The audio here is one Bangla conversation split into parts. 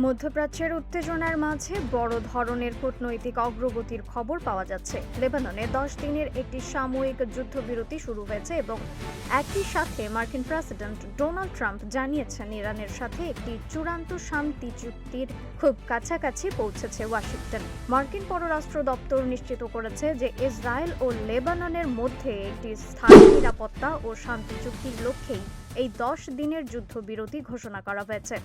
মধ্যপ্রাচ্যের উত্তেজনার মাঝে বড় ধরনের কূটনৈতিক অগ্রগতির খবর পাওয়া যাচ্ছে। লেবাননে 10 দিনের একটি সাময়িক যুদ্ধবিরতি শুরু হয়েছে এবং একই সাথে মার্কিন প্রেসিডেন্ট ডোনাল্ড ট্রাম্প জানিয়েছেন ইরানের সাথে একটি চূড়ান্ত শান্তি চুক্তির খুব কাছাকাছি পৌঁছেছে ওয়াশিংটন। মার্কিন পররাষ্ট্র দপ্তর নিশ্চিত করেছে যে ইসরায়েল ও লেবাননের মধ্যে একটি স্থায়ী নিরাপত্তা ও শান্তি চুক্তির লক্ষ্যেই এই 10 দিনের যুদ্ধবিরতি ঘোষণা করা হয়েছে।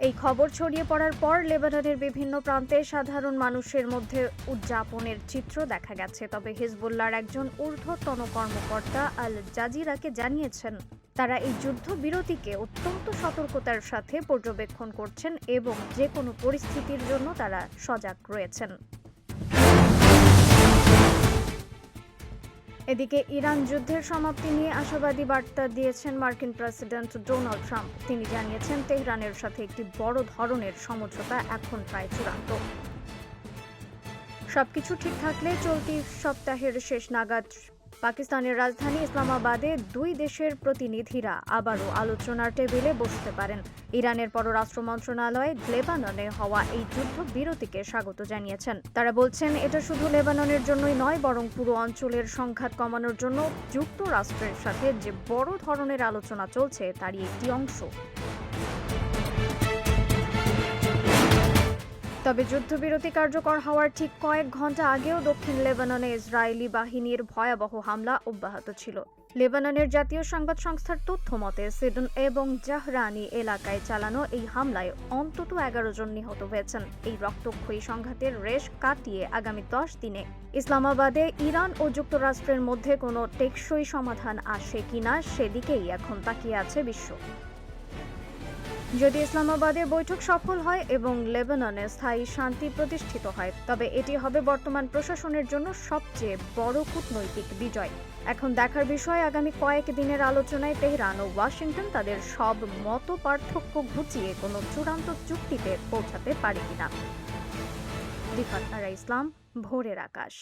এই খবর ছড়িয়ে পড়ার পর লেবাননের বিভিন্ন প্রান্তে সাধারণ মানুষের মধ্যে উদযাপনের চিত্র দেখা গেছে। তবে হিজবুল্লাহর একজন ঊর্ধ্বতন কর্মকর্তা আল জাজিরাকে জানিয়েছেন তারা এই যুদ্ধবিরতিকে অত্যন্ত সতর্কতার সাথে পর্যবেক্ষণ করছেন এবং যে কোনো পরিস্থিতির জন্য তারা সজাগ রয়েছেন। এদিকে ইরান যুদ্ধের সমাপ্তি নিয়ে আশাবাদী বার্তা দিয়েছেন মার্কিন প্রেসিডেন্ট ডোনাল্ড ট্রাম্প। তিনি জানিয়েছেন তেহরানের সাথে একটি বড় ধরনের সমঝোতা এখন প্রায় চূড়ান্ত। সবকিছু ঠিক থাকলে চলতি সপ্তাহের শেষ নাগাদ পাকিস্তানের রাজধানী ইসলামাবাদে দুই দেশের প্রতিনিধিরা আবারও আলোচনার টেবিলে বসতে পারেন। ইরানের পররাষ্ট্র মন্ত্রণালয় লেবাননে হওয়া এই যুদ্ধবিরতিকে স্বাগত জানিয়েছেন। তারা বলছেন এটা শুধু লেবাননের জন্যই নয়, বরং পুরো অঞ্চলের সংঘাত কমানোর জন্য যুক্তরাষ্ট্রের সাথে যে বড় ধরনের আলোচনা চলছে তারই একটি অংশ। তবে যুদ্ধবিরতি কার্যকর হওয়ার ঠিক কয়েক ঘন্টা আগেও দক্ষিণ লেবাননে ইসরায়েলি বাহিনীর ভয়াবহ হামলা অব্যাহত ছিল। লেবাননের জাতীয় সংবাদ সংস্থার তথ্য মতে সিডন এবং জাহরানি এলাকায় চালানো এই হামলায় অন্তত 11 জন নিহত হয়েছেন। এই রক্তক্ষয়ী সংঘাতের রেশ কাটিয়ে আগামী 10 দিনে ইসলামাবাদে ইরান ও যুক্তরাষ্ট্রের মধ্যে কোনো টেকসই সমাধান আসে কিনা সেদিকেই এখন তাকিয়ে আছে বিশ্ব। যদি ইসলামাবাদে বৈঠক সফল হয় এবং লেবাননে স্থায়ী শান্তি প্রতিষ্ঠিত হয়, তবে এটি হবে বর্তমান প্রশাসনের জন্য সবচেয়ে বড় কূটনৈতিক বিজয়। এখন দেখার বিষয় আগামী কয়েক দিনের আলোচনায় তেহরান ও ওয়াশিংটন তাদের সব মত পার্থক্য ঘুচিয়ে কোনো চূড়ান্ত চুক্তিতে পৌঁছাতে পারে কিনা। রিফাত আরা ইসলাম, ভোরের আকাশ।